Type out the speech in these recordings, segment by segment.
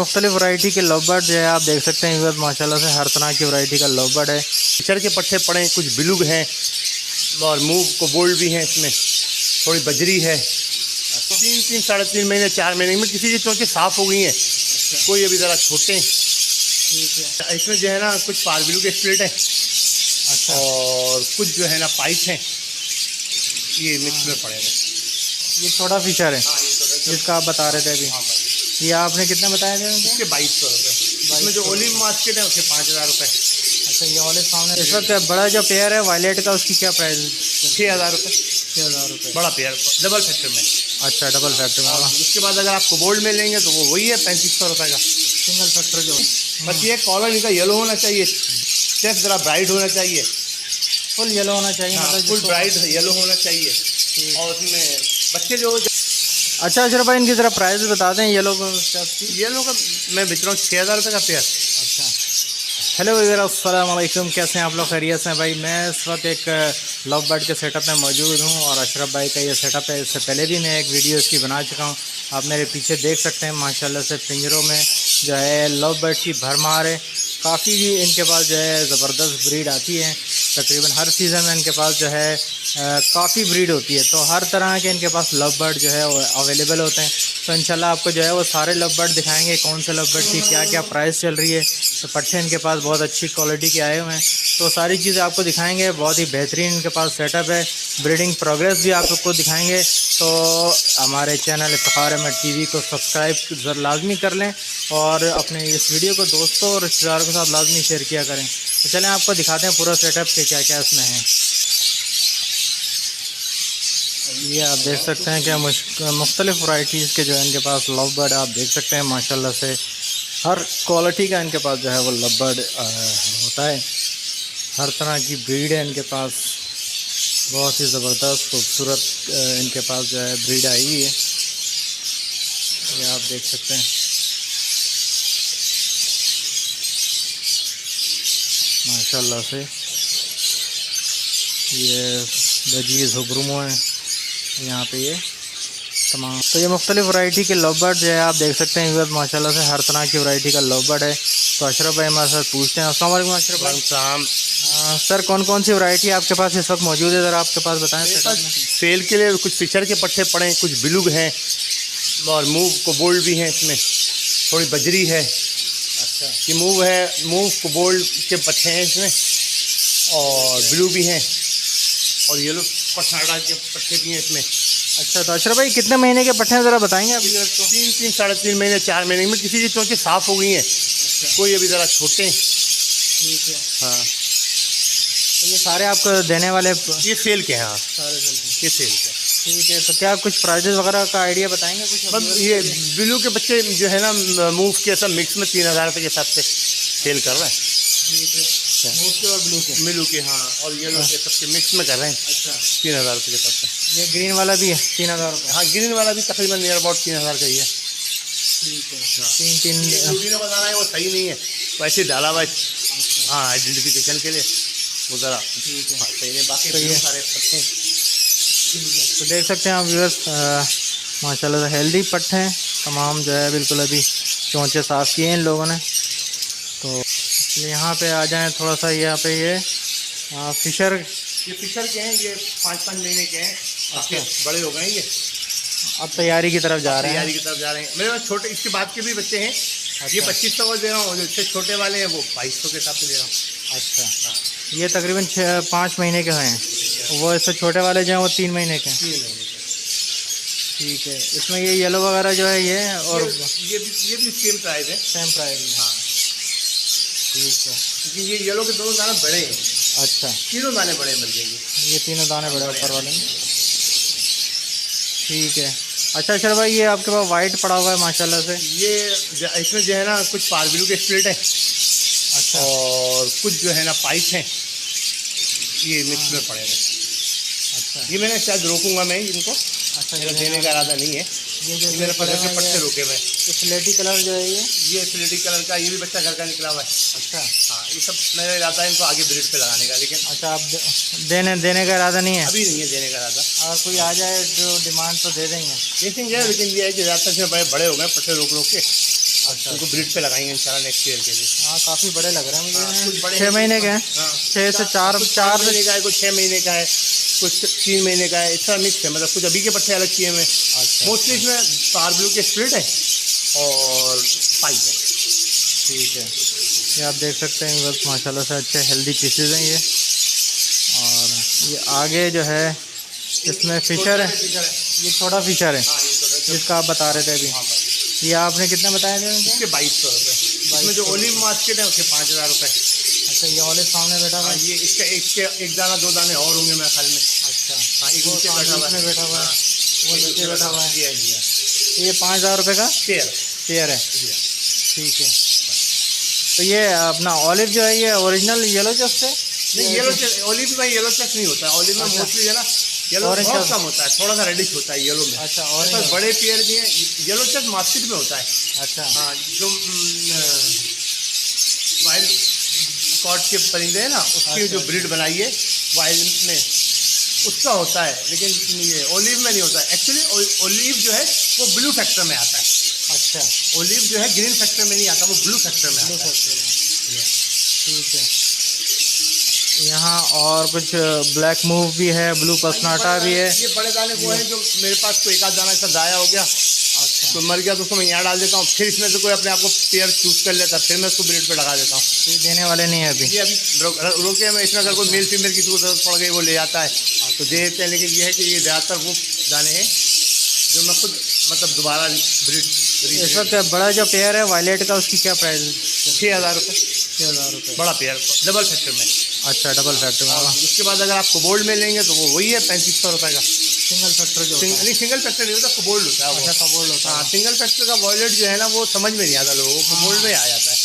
मुख्तलिफ वैरायटी के love bird जो है आप देख सकते हैं माशाल्लाह से हर तरह की वैरायटी का लव बर्ड है। पिचर के पट्टे पड़े, कुछ बिलुग हैं और मूव को बोल्ड भी हैं, इसमें थोड़ी बजरी है। 3 साढ़े 3 महीने 4 महीने में किसी की चोंचें साफ़ हो गई हैं, कोई अभी ज़रा छोटे हैं। इसमें जो है ना कुछ पारबिलू के स्प्लिट हैं और कुछ जो है ना पाइप हैं, ये मिक्स में पड़े हैं। ये छोटा फीचर है जिसका आप बता रहे थे अभी। ये आपने कितने बताए थे? इसके 2200 रुपये। इसमें जो ओलिव मास्केट है उसके 5000 रुपये। अच्छा, ये ओलिव सामने इस वक्त बड़ा जो पेयर है वायलेट का, उसकी क्या प्राइस? 6000 रुपये। 6000 रुपये बड़ा पेयर डबल फैक्टर में। अच्छा, डबल फैक्टर में। उसके बाद अगर आप कोबोल्ड में लेंगे तो वो वही है 3500 रुपये का सिंगल फैक्टर जो। बस ये कॉलर इनका येलो होना चाहिए, चेस्ट ज़रा ब्राइट होना चाहिए, फुल येलो होना चाहिए। मतलब फुल ब्राइट येलो होना चाहिए। और उसमें बच्चे जो अच्छा अशरफ भाई, इनकी ज़रा प्राइस बता दें येलो का। येलो का मैं बेच रहा हूँ 6000 रुपये का पेयर। अच्छा, हेलो वगैरह, अस्सलाम वालेकुम, कैसे हैं आप लोग? खैरियत से हैं भाई? मैं इस वक्त एक लव बर्ड के सेटअप में मौजूद हूं और अशरफ भाई का ये सेटअप है। इससे पहले भी मैं एक वीडियो इसकी बना चुका हूं, आप मेरे पीछे देख सकते हैं। माशाल्लाह से पिंजरों में जो है लव बर्ड की भरमार है। काफ़ी भी इनके पास जो है ज़बरदस्त ब्रीड आती है। तकरीबन हर सीज़न में इनके पास जो है काफ़ी ब्रीड होती है, तो हर तरह के इनके पास लव बर्ड जो है वो अवेलेबल होते हैं। तो इंशाल्लाह आपको जो है वो सारे लव बर्ड दिखाएंगे, कौन से लव बर्ड की क्या क्या प्राइस चल रही है। तो पट्टे इनके पास बहुत अच्छी क्वालिटी के आए हुए हैं, तो सारी चीज़ें आपको दिखाएंगे। बहुत ही बेहतरीन इनके पास सेटअप है, ब्रीडिंग प्रोग्रेस भी आपको दिखाएंगे। तो हमारे चैनल इफ्तिखार अहमद टीवी को सब्सक्राइब लाजमी कर लें और अपने इस वीडियो को दोस्तों और रिश्तेदारों के साथ लाजमी शेयर किया करें। तो चलें आपको दिखाते हैं पूरा सेटअप के क्या क्या इसमें है। ये आप देख सकते हैं कि मुख्तलिफ वैराइटीज़ के जो है इनके पास लव बर्ड आप देख सकते हैं। माशाल्लाह से हर क्वालिटी का इनके पास जो है वो लव बर्ड होता है। हर तरह की ब्रीड है इनके पास, बहुत ही ज़बरदस्त खूबसूरत इनके पास जो है ब्रीड आई हुई है। ये आप देख सकते हैं माशाल्लाह से। ये बजीज़ हुक्रुमो है यहाँ पे ये तमाम। तो ये मुख्तलिफ वैरायटी के लव बर्ड जो है आप देख सकते हैं माशाल्लाह से हर तरह की वैरायटी का लव बर्ड है। तो अशरफ भाई हमारे साथ पूछते हैं। अस्सलाम वालेकुम अशरफ भाई। सर कौन कौन सी वैरायटी आपके पास इस वक्त मौजूद है, ज़रा आपके पास बताएं। सेल के लिए कुछ पिचर के पट्टे पड़े हैं, कुछ बिलुग हैं और मूव को बोल्ड भी हैं, इसमें थोड़ी बजरी है। अच्छा, ये मूव है, मूव को बोल्ड के पट्टे हैं इसमें और ब्लू भी हैं और येलो पठाड़ा के पट्टे भी हैं इसमें। अच्छा, तो अशरफ भाई कितने महीने के पट्टे हैं ज़रा बताएंगे आप? 3 साढ़े 3 महीने 4 महीने में किसी की चोंचें साफ़ हो गई हैं, कोई अभी ज़रा छोटे हैं। ठीक है, हाँ। तो ये सारे आपको देने वाले ये सेल के हैं। हाँ, सारे ये सेल के। ठीक है, तो क्या कुछ प्राइजेस वगैरह का आइडिया बताएंगे कुछ? बस ये ब्लू के बच्चे जो है ना मूव के सब मिक्स में 3000 रुपये के हिसाब से सेल कर रहे हैं। ठीक है, मूव के और ब्लू के हाँ, और येलो के सबके मिक्स में कर रहे हैं। अच्छा, 3000 रुपये के हिसाब से। ये ग्रीन वाला भी है 3000 रुपये? हाँ, ग्रीन वाला भी तकरीबन नियर अबाउट 3000 का ही है। ठीक है, तीन रूबीनो बताना है वो सही नहीं है, वैसे डाला हुआ है। हाँ, आइडेंटिफिकेशन के लिए वो ज़रा सही नहीं, बाकी तो ये सारे पट्टे हैं। तो देख सकते हैं आप व्यूअर्स माशाल्लाह से हेल्दी पट्टे हैं तमाम जो है, बिल्कुल अभी चोंचे साफ़ किए हैं इन लोगों ने। तो यहाँ पे आ जाएं थोड़ा सा, यहाँ पे ये फिशर के हैं, ये 5-5 महीने के हैं। अच्छा, बड़े हो गए ये, अब तैयारी की तरफ जा रहे हैं। मेरे पास छोटे इसके बाद के भी बच्चे हैं। ये 2500 का दे रहा हूँ, जो इससे छोटे वाले हैं वो 2200 के हिसाब से दे रहा हूँ। अच्छा, ये तकरीबन 5 महीने के हैं, वो इससे छोटे वाले जो हैं वो 3 महीने के हैं। 3 महीने के। ठीक है, इसमें ये येलो वगैरह जो है ये और ये भी सेम प्राइस है। Same price? हाँ, ठीक है, क्योंकि ये येलो के दोनों दाने बड़े हैं। अच्छा, तीनों दाने बड़े मिल जाएंगे। ये तीनों दाने बड़े ऊपर वाले में। ठीक है। अच्छा सर भाई, ये आपके पास वाइट पड़ा हुआ है माशाल्लाह से। ये इसमें जो है ना कुछ पारबिलू के स्प्लिट है। अच्छा, और कुछ जो है ना पाइप हैं, ये मिक्स में पड़े हैं। अच्छा, ये मैंने शायद रोकूंगा मैं इनको। अच्छा, मेरा देने का इरादा नहीं है। ये जो मेरे पड़े के पट्टे रोके हुए हैं। स्लेटी कलर जो है ये स्लेटी कलर का, ये भी बच्चा घर का निकला हुआ है। अच्छा, हाँ, ये सब मेरा इरादा है इनको आगे ब्रीड पे लगाने का, लेकिन अच्छा, आप देने का इरादा नहीं है? अभी नहीं है देने का इरादा। अगर कोई आ जाए जो डिमांड तो दे देंगे? लेकिन ये है कि ज़्यादातर से बड़े हो गए पट्टे रोक के। अच्छा। उनको ब्रीड पे लगाएंगे इंशाल्लाह नेक्स्ट ईयर के लिए। हाँ काफ़ी बड़े लग रहे हैं मुझे। कुछ बड़े 6 महीने के हैं। हाँ 6 से 4 4 महीने का है, कुछ 6 महीने का है, कुछ 3 महीने का है, इस तरह मिक्स है। मतलब कुछ अभी के पट्टे अलग किए हुए। अच्छा मोस्टली इसमें पार ब्लू के स्प्लिट है और पाइप है। ठीक है, ये आप देख सकते हैं बस माशाल्लाह से अच्छे हेल्दी पीसेज हैं ये। और ये आगे जो है इसमें फिशर है, ये छोटा फिशर है जिसका आप बता रहे थे अभी। ये आपने कितने बताया थे उनके? इसके 2200 रुपये। इसमें जो ओलिव मार्केट है उसके 5000 रुपये। अच्छा, ये ऑलिव सामने बैठा हुआ हाँ, है। ये इसके एक दाना 2 दाने और होंगे मेरे ख्याल में। अच्छा, हाँ, एक वो नीचे सामने बैठा हुआ है। बैठा हुआ है, हाँ, वो नीचे बैठा हुआ है। जी ये 5000 रुपये का पेयर है। जी। ठीक है, तो ये अपना ऑलिव जो है ये ओरिजिनल येलो चेस्ट है? नहीं, येलो ओलिव में येलो चेक नहीं होता है। ऑलिव में अच्छा। मोस्टली है ना येलो Orange बहुत चेक। कम होता है, थोड़ा सा रेडिश होता है येलो में। अच्छा, पर ऑरेंज। बड़े पेयर भी हैं। येलो चेक मार्केट में होता है। अच्छा हाँ, जो वाइल्ड कॉट के परिंदे हैं ना उसकी जो ब्रीड बनाई है वाइल्ड में उसका होता है, लेकिन ये ओलिव में नहीं होता है। एक्चुअली ओलिव जो है वो ब्लू फैक्टर में आता है। अच्छा, ओलिव जो है ग्रीन फैक्टर में नहीं आता, वो ब्लू फैक्टर में ब्लू आता है। फैक्टर में। ठीक है, यहाँ और कुछ ब्लैक मूव भी है, ब्लू पसनाटा भी है। ये बड़े दाने वो हैं जो मेरे पास कोई एक आध दाना ऐसा दाया हो गया अच्छा, तो मर गया तो उसको मैं यहाँ डाल देता हूँ, फिर इसमें से कोई अपने आप को पेयर चूज कर लेता है, फिर मैं उसको ब्रीड पे लगा देता हूँ। ये देने वाले नहीं है अभी? ये अभी रोके में इसमें अगर कोई मेल फीमेल किसी को जरूरत पड़ गई वो ले जाता है तो दे देते हैं। लेकिन ये है कि ये ज़्यादातर वो दाने हैं जो मैं खुद मतलब दोबारा ब्रीड। इस वक्त बड़ा जो पेयर है वायलेट का, उसकी क्या प्राइस? 6000 रुपये 6000 रुपये। बड़ा पेयर डबल फैक्टर में। अच्छा, डबल फैक्टर में। उसके बाद अगर आप कोबोल्ड में लेंगे तो वो वही है 3500 रुपये का। सिंगल फैक्टर जो होता है। नहीं, सिंगल फैक्टर नहीं होता, कोबोल्ड होता है वो। अच्छा, कबोल्ड होता हाँ, है। सिंगल फैक्टर का वॉयलेट जो है ना वो समझ में नहीं आता लोगों को, कोबोल्ड में आ जाता है।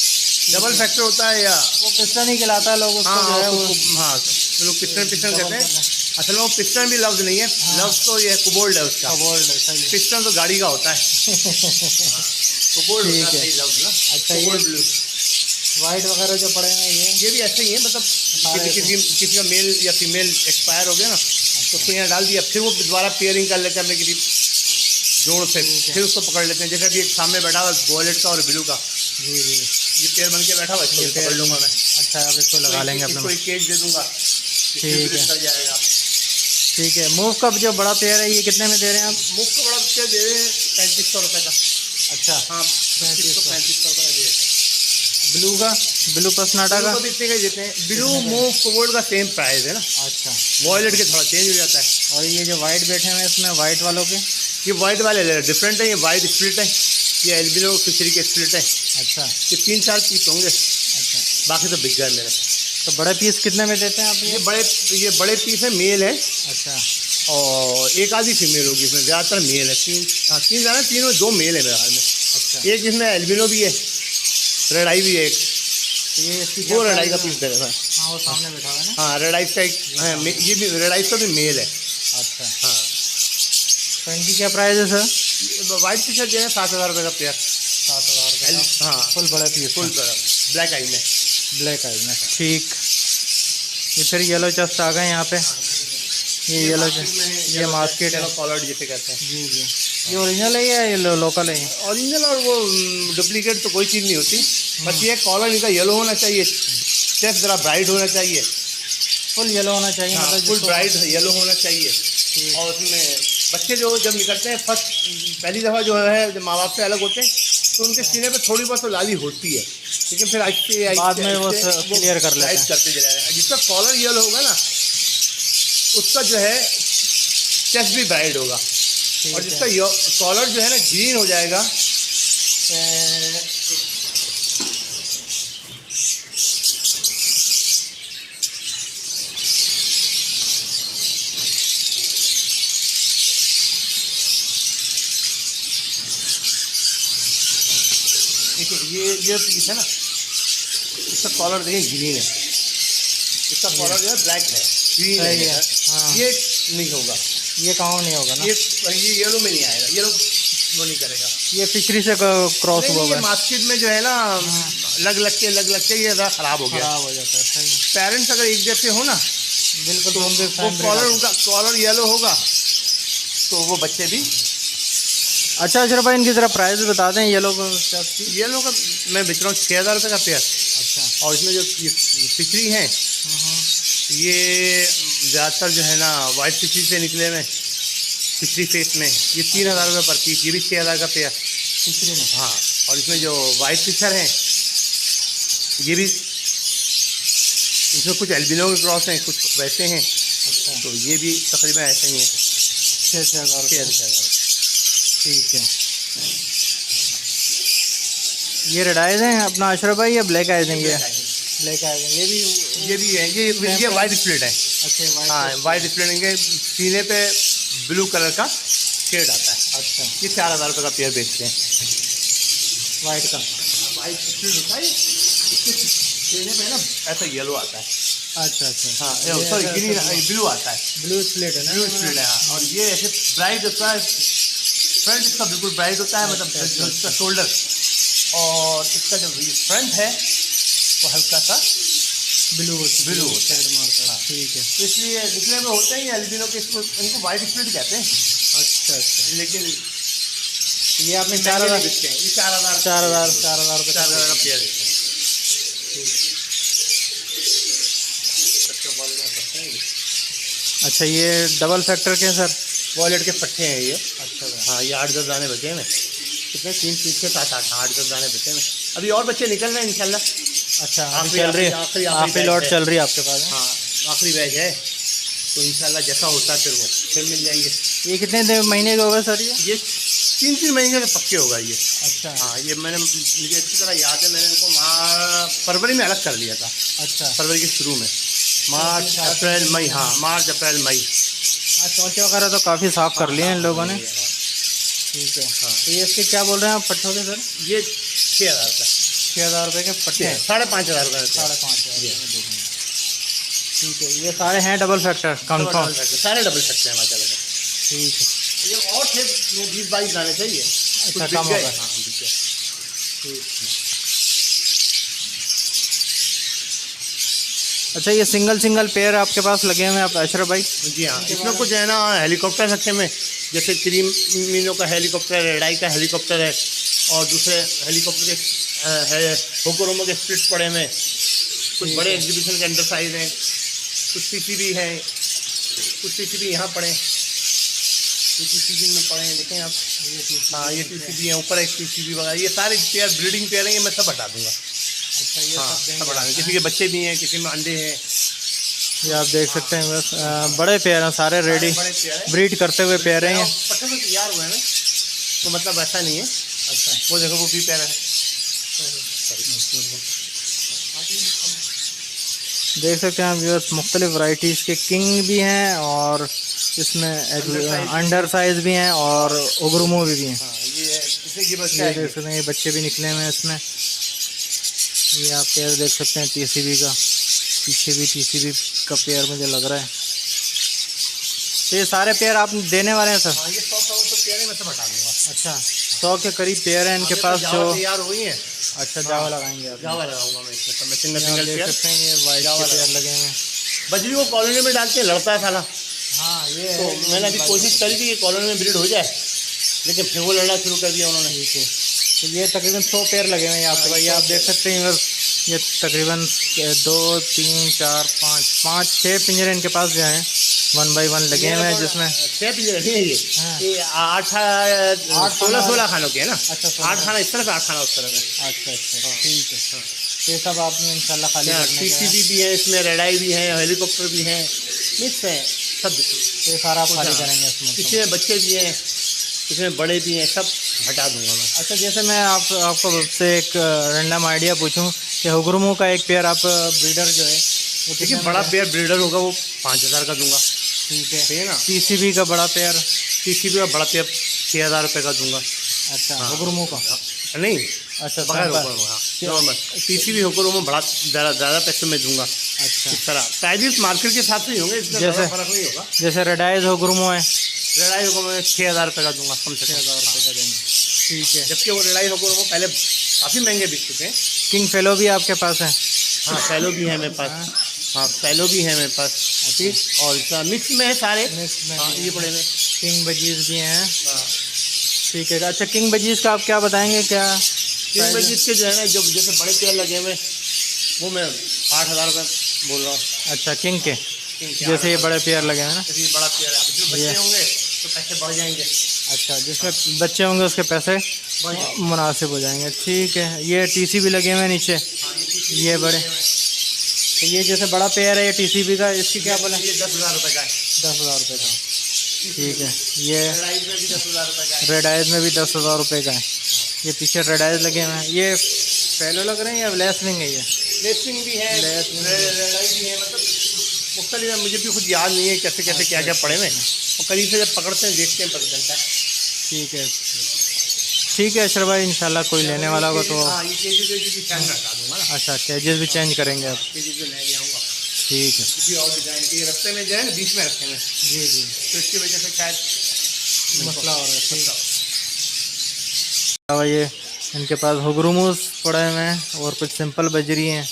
डबल फैक्टर होता है या वो पिस्टन ही कहलाता है, लोग उसको जो है वो हाँ लोग पिस्टन कहते हैं। असल में वो पिस्टन भी लफ्ज़ नहीं है, लफ्ज़ तो ये कोबोल्ड है उसका। कबोल्ड है, सही है। पिस्टन तो गाड़ी का होता है। कोबोल्ड ठीक होता है। है लफ्ज़ ना। अच्छा, ये कोबोल्ड ब्लू वाइट वगैरह जो पड़े हैं ये भी ऐसे ही है। मतलब किसी का मेल या फीमेल एक्सपायर हो गया ना तो उसको यहाँ डाल दिया, फिर वो दोबारा पेयरिंग कर लेते हैं अपने किसी जोड़ से, फिर उसको पकड़ लेते हैं। जैसे अभी एक सामने बैठा हुआ वॉयलेट का और ब्लू का, जी जी। ये पेयर बन के बैठा हुआ है, इसको पकड़ लूँगा मैं। अच्छा, अब इसको लगा लेंगे अपने। कोई केज दे दूंगा, ठीक है। कर जाएगा। ठीक है, मूव का जो बड़ा पेयर है ये कितने में दे रहे हैं आप? मुफ्त का बड़ा पेयर दे रहे हैं 3500 रुपये का। अच्छा, हाँ, 3500 रुपये का दे देते हैं। ब्लू का, ब्लू पसनाटा का? ब्लू भी इतने का ही देते हैं। ब्लू मूव कोबोल्ड का सेम प्राइस है ना, अच्छा, वॉयलेट के थोड़ा चेंज हो जाता है। और ये जो वाइट बैठे हुए हैं इसमें वाइट वालों के? ये वाइट वाले डिफरेंट है, ये वाइट स्प्लिट है, ये एल्बिनो फिशरी के स्प्लिट है। अच्छा ये 3-4 पीस होंगे, अच्छा, बाकी तो बिक गए मेरे। तो बड़े पीस कितने में देते हैं आप ये बड़े पीस है, मेल है अच्छा, और एक आधी फीमेल होगी इसमें, ज़्यादातर मेल है। तीन जाना, तीनों 2 मेल है मेरे हाल में। अच्छा, एक इसमें एल्बिनो भी है, रेड आई भी है एक, तो ये इसकी वो रेड आई का पीस दे रहा है। हाँ, वो सामने बैठा हुआ है ना? हाँ, रेड आइस का एक ये भी रेड आइस का भी मेल है। अच्छा, हाँ, तो इनकी क्या प्राइस है सर? वाइट फिशर जो है 7000 रुपये का पेयर। 7000 रुपये का हाँ, फुल बड़ा पीस, फुल ब्लैक आई में। ब्लैक आई में। ठीक, ये फिर येलो चस्ट आ गए यहाँ पे। ये येलो ये मार्केट है, कॉलर्ड जिसे कहते हैं। जी जी। ये ओरिजिनल है या ये लोकल है? ओरिजिनल और वो डुप्लीकेट तो कोई चीज़ नहीं होती, बस ये कॉलर इनका येलो होना चाहिए, चेस्ट ज़रा ब्राइट होना चाहिए, फुल येलो होना चाहिए, हाँ, मतलब फुल जिसको- ब्राइट येलो होना चाहिए। और उसमें बच्चे जो जब निकलते हैं पहली दफ़ा जो है जब माँ बाप से अलग होते हैं तो उनके सीने पे थोड़ी बहुत तो लाली होती है, लेकिन फिर बाद में वो क्लियर कर लेते हैं। करते जाएगा। जिसका कॉलर येलो होगा ना उसका जो है चेस्ट भी ब्राइट होगा, और जिसका कॉलर जो है ना ग्रीन हो जाएगा ये पीस है ना, इसका कॉलर देखिए ग्रीन है, इसका कॉलर जो है ब्लैक है, ग्रीन सही है। है, हाँ। ये नहीं होगा, ये कहाँ नहीं होगा ना? ये येलो में नहीं आएगा, येलो वो नहीं करेगा। ये फिशरी से क्रॉस नहीं, हुआ ये हुआ है, मार्केट में जो है ना लग लग के ये ज़रा खराब हो गया। खराब हो जाता है। सही है, पेरेंट्स अगर एक जैसे हो ना बिल्कुल, तो तो उनके वो सामने कॉलर उनका कॉलर येलो होगा तो वो बच्चे भी अच्छा अशरफ भाई, इनकी ज़रा प्राइस बता दें येलो स्टफ की। ये लोग मैं बेच रहा हूँ 6,000 रुपये का पेयर। अच्छा। और इसमें जो ये फिचरी हैं, ये ज़्यादातर जो है ना वाइट फिचरी से निकले में, फिचरी फेस में, ये 3,000 रुपये पर पीस, ये भी 6,000 का पेयर। फिचरी में? हाँ। और इसमें जो वाइट फिशर हैं, ये भी, इसमें कुछ एल्बिनो के क्रॉस हैं, कुछ वैसे हैं। अच्छा। तो ये भी तकरीबन ऐसे ही हैं। 6,000। 6,000। ठीक है। ये रेड आइज हैं अपना अशरफ भाई, या ब्लैक आइज हैं? ये ब्लैक आइज हैं। ये भी है, ये वाइट स्प्लिट है। अच्छा। हाँ, वाइट स्प्लिट है, सीने पे ब्लू कलर का शेड आता है। अच्छा। ये 4,000 रुपये का पेयर बेचते हैं। वाइट का? वाइट स्प्लिट होता है, इसके सीने पे ना ऐसा येलो आता है। अच्छा। हाँ, सॉरी ग्रीन, ब्लू आता है। ब्लू स्प्लिट है ना? ब्लू स्प्लिट है। हाँ। और ये ऐसे ब्राइट होता है, फ्रंट इसका बिल्कुल ब्राइट होता है, मतलब जो इसका शोल्डर, और इसका जो फ्रंट है वो हल्का सा ब्लू होता है। हाँ। ठीक है। तो इसलिए निकले में होते हैं एल्बिनो के, इनको वाइट स्प्लिट कहते हैं। अच्छा। लेकिन ये आपने 4,000 बेचते हैं, ये 4,000 4,000 का पेयर देते हैं। अच्छा, ये डबल फैक्टर के हैं सर? वॉलेट के पट्टे हैं ये। अच्छा। हाँ, ये 8-10 दाने बचे हैं। कितने? 3 पीस के 7-8, 8-10 दाने बचे हैं। अभी और बच्चे निकल रहे हैं इंशाल्लाह। अच्छा, आखिरी चल रही है, आखिरी लॉट चल रही है आपके पास? हाँ, आखिरी बैच है, तो इंशाल्लाह जैसा होता है फिर मिल जाएंगे। ये कितने महीने का होगा सर? ये 3 महीने का पक्के होगा ये। अच्छा। हाँ, ये मुझे अच्छी तरह याद है, मैंने इनको फरवरी में अलग कर लिया था। अच्छा। फरवरी के शुरू में, मार्च अप्रैल मई। हाँ, मार्च अप्रैल मई। हाँ, चौंचे वगैरह तो काफ़ी साफ़ कर लिए हैं इन लोगों ने। ठीक है। हाँ। तो ये इसके क्या बोल रहे हैं आप पट्टों के सर? ये 6,000 का, 6,000 रुपये के पट्टे हैं? 5,500 का। 5,500। ठीक है। ये सारे हैं डबल फैक्टर कंफर्म? सारे डबल फैक्टर हैं माशाल्लाह। ठीक है। ये और थे 20-22 दाने चाहिए। अच्छा, कम होगा। हाँ, बिक गए। अच्छा, ये सिंगल पेयर आपके पास लगे हुए हैं आप अशरफ भाई? जी हाँ, इसमें कुछ है ना हेलीकॉप्टर रखे में, जैसे क्रीम मीनो का हेलीकॉप्टर है, रेडाई का हेलीकॉप्टर है, और दूसरे हेलीकॉप्टर के है होकोरोमो के स्प्लिट्स पड़े में, कुछ बड़े एग्जीबिशन के अंडर साइज हैं, कुछ सीसीबी हैं, कुछ सीसीबी यहाँ पड़े, ये सीसीबी में पड़े हैं, देखें आप। हाँ, ये सीसीबी है, ऊपर एक सीसीबी वगैरह, ये सारे पेयर ब्रीडिंग पेयर हैं, ये मैं सब हटा दूँगा। अच्छा, ये हाँ, सब हटा दूँगा। किसी के बच्चे भी हैं, किसी में अंडे हैं। ये आप देख सकते हैं, बस बड़े पेयर हैं सारे, रेडी ब्रीड करते हुए पेयर हैं ये। पट्टे में तैयार हुए हैं ना, तो मतलब ऐसा नहीं है। अच्छा, वो देखो वो भी पेयर है। देख सकते हैं आप व्यूअर्स, मुख्तलिफ वैरायटीज़ के किंग भी हैं, और इसमें अंडर साइज भी हैं, और उग्रमो भी हैं। ये देख सकते हैं, ये बच्चे भी निकले हुए हैं इसमें। ये आप पेयर देख सकते हैं टीसीबी का, पीछे भी टीसीबी का पेयर मुझे लग रहा है। तो ये सारे पेयर आप देने वाले हैं सर? हाँ, ये 100 पेयर है, मैं सब हटा दूँगा। अच्छा, 100 के करीब पेयर हैं इनके पास जो तैयार हुई हैं। अच्छा, जावा लगाएंगे आप? जावा लगाऊंगा मैं इसमें, सब मैं सिंगल देख सकते हैं, ये वाइट के पेयर लगे हुए हैं। बजरी को कॉलोनी में डालते हैं, लड़ता है साला। हाँ, ये तो मैंने अभी कोशिश करी थी कि कॉलोनी में ब्रीड हो जाए, लेकिन फिर वो लड़ना शुरू कर दिया उन्होंने। ठीक है। तो ये तकरीबन 100 पेयर लगे हुए हैं यहाँ पे भाई, आप देख सकते हैं बस। ये तकरीबन 2, 3, 4, 5, 6 पिंजरे इनके पास जो हैं 1 बाई 1 लगे हुए हैं, जिसमें 6 पिंजरे नहीं है ये 8 16 खानों के है ना। अच्छा, 8 खाना इस तरफ, 8 खाना उस तरफ है। अच्छा, ठीक है। ये सब आपने इंशाल्लाह खाली करने का है। टीसीबी भी है इसमें, रेडाई भी है, हेलीकॉप्टर भी है, मिक्स है सब। ये सारा आप खाली करेंगे इसमें? किसी में बच्चे भी हैं, इसमें बड़े भी हैं, सब हटा दूंगा मैं। अच्छा, जैसे मैं आपको से एक रैंडम आइडिया पूछूं कि हुग्रमो का एक पेयर आप ब्रीडर जो है वो देखिए, बड़ा पेयर ब्रीडर होगा वो 5,000 का दूंगा। ठीक है। सही है ना। टीसीबी का बड़ा पेयर? टीसीबी का बड़ा पेयर 6,000 रुपये का दूंगा। अच्छा, हुग्रमो का नहीं, अच्छा, बगैर नॉर्मल। टीसीबी हुग्रमो बड़ा ज़्यादा पैसे में दूंगा। अच्छा, इस तरह प्राइजेस मार्केट के हिसाब से ही होंगे, इसमें ज़्यादा फर्क नहीं होगा। जैसे रेडाइज हुग्रमो है, रेडाई हुग्रमो में 6,000 रुपये का दूंगा, कम से कम 6,000 रुपये का देंगे। ठीक है। जबकि वो रेडाई हुग्रमो पहले काफ़ी महंगे बिक चुके हैं। किंग फेलो भी आपके पास है? हाँ, फैलो भी है मेरे पास। हाँ, फैलो भी है मेरे पास। ठीक, और मिक्स में है सारे। मिक्स में? हाँ, ये बड़े में किंग बजीज भी हैं। ठीक है। अच्छा किंग बजीज का आप क्या बताएंगे, क्या तीन बजे इसके जो है ना, जो जैसे बड़े पेड़ लगे हुए वो मैं 8,000 रुपये बोल रहा हूँ। अच्छा किंग के, ठीक है, जैसे ये बड़े पेयर लगे हैं ना, जैसे ये बड़ा पेड़ है, अब इसमें बच्चे होंगे तो पैसे बढ़ जाएंगे। अच्छा जिसमें बच्चे होंगे उसके पैसे मुनासिब हो जाएंगे। ठीक है। ये टीसी भी लगे हुए हैं नीचे, ये बड़े, तो ये जैसे बड़ा पेयर है ये टीसीबी का, इसकी क्या बोला? ये 10,000 रुपये का है। 10,000 रुपये का। ठीक है। ये रेड आइज में भी 10,000 रुपये का है। रेड आइज में भी 10,000 रुपये का है। ये पीछे रेड आइज लगे हुए हैं, ये पहले लग रहे हैं या लेस विंग है? ये लेसिंग भी है, रेड आइज भी है, मतलब मुख्तलिफ है। मुझे भी खुद याद नहीं है कैसे कैसे क्या क्या पड़े हुए हैं, और करीब से जब पकड़ते हैं देखते हैं पता चलता है। ठीक है। ठीक है अशरफ भाई, इंशाल्लाह कोई लेने वाला होगा तो। हाँ, ये केजी भी चेंज करवा दूंगा ना। अच्छा केजेस भी चेंज करेंगे आप? केजी भी ले आऊँगा। ठीक है। किसी और डिजाइन के रास्ते में जो है ना बीच में रखे हैं, जी जी, तो इसकी वजह से शायद मसला हो रहा है। ठीक है। ये इनके पास हुगरुमूस पड़े हुए हैं और कुछ सिंपल बजरी हैं।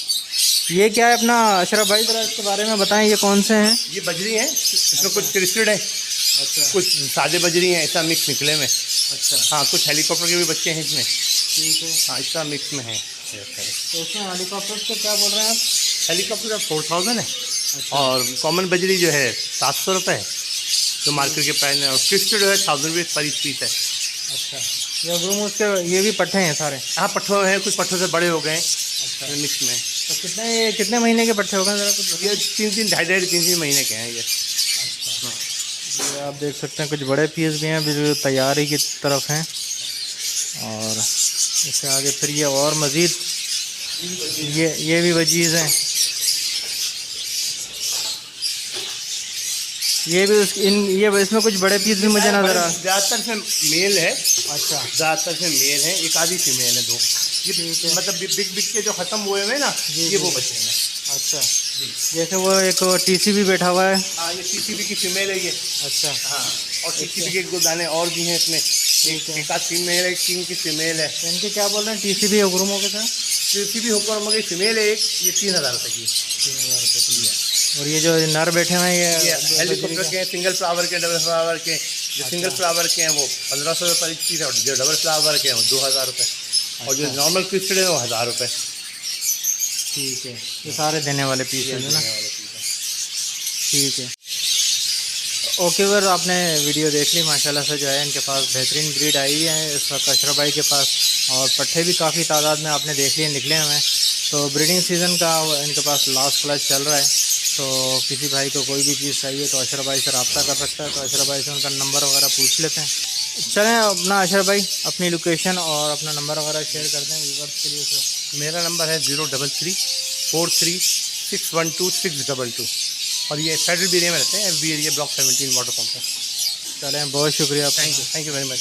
ये क्या है अपना अशरफ भाई, ज़रा इसके बारे में बताएं, ये कौन से हैं? ये बजरी है, इसमें कुछ क्रिस्टड है, अच्छा कुछ सादे बजरी हैं, ऐसा मिक्स निकले में। अच्छा हाँ, कुछ हेलीकॉप्टर के भी बच्चे हैं इसमें। ठीक है। हाँ, ऐसा मिक्स में है। तो इसमें हेलीकॉप्टर को क्या बोल रहे हैं आप? हेलीकॉप्टर का 4,000 है, अच्छा और कॉमन बजरी जो है 700 रुपये है, जो मार्केट के प्राइस है, और क्रिस्टड जो है 1,000 रुपये पर पीस है। अच्छा, ये हुगरुमूस के ये भी पट्टे हैं सारे? हाँ, पट्ठों हैं, कुछ पट्ठों से बड़े हो गए अच्छा, मिक्स में। तो कितने महीने के पट्टे हो गए ज़रा कुछ बताइए? ये 3-3, 2.5, 3-3 महीने के हैं ये। ये आप देख सकते हैं कुछ बड़े पीस भी हैं, जो तैयारी की तरफ हैं, और इससे आगे फिर ये और मज़ीद ये भी वजीज़ हैं। ये भी ये इसमें कुछ बड़े पीस भी मुझे नज़र आ। ज़्यादातर से मेल है। अच्छा ज़्यादातर से मेल है, एक आधी फीमेल है, 2। ये मतलब बिग के जो ख़त्म हुए हैं ना, ये वो बचे हैं। अच्छा, जैसे वो एक टीसीबी बैठा हुआ है। हाँ, ये टीसीबी की फीमेल है ये। अच्छा हाँ, और टीसीबी के 2 दाने और भी हैं इसमें। एक आध फीमेल है, किंग की फीमेल है। तो इनके क्या बोल रहे हैं टीसीबी हुक्मों के साथ? टीसीबी हुक्म की फीमेल है एक, ये 3,000 रुपये की। 3,000 रुपये की है। और ये जो नर बैठे हुए हैं ये हेलीकॉप्टर के हैं, सिंगल फ्लावर के, डबल फ्लावर के। जो सिंगल फ्लावर के हैं वो 1,500 रुपये पर पीस है, और जो डबल फ्लावर के हैं वो 2,000 रुपये, और जो नॉर्मल क्रिस्टड है वो 1,000 रुपये। ठीक है, ये सारे देने वाले पीस हैं ना? ठीक है। ओके वर, आपने वीडियो देख ली। माशाल्लाह से जो है इनके पास बेहतरीन ब्रीड आई है इस वक्त अशरफ भाई के पास, और पट्ठे भी काफ़ी तादाद में आपने देख लिए निकले हुए हैं। तो ब्रीडिंग सीज़न का इनके पास लास्ट क्लच चल रहा है, तो किसी भाई को कोई भी चीज़ चाहिए तो अशरफ भाई से रब्ता कर सकता है। तो अशरफ भाई से उनका नंबर वगैरह पूछ लेते हैं। चलें अपना अशरफ भाई अपनी लोकेशन और अपना नंबर वगैरह शेयर कर दें व्यूअर्स के लिए। सर मेरा नंबर है 033-43-612-622, और ये फेडरल एरिया में रहते हैं, FB area, block 17, water pump है। चलें, बहुत शुक्रिया। Thank you very much.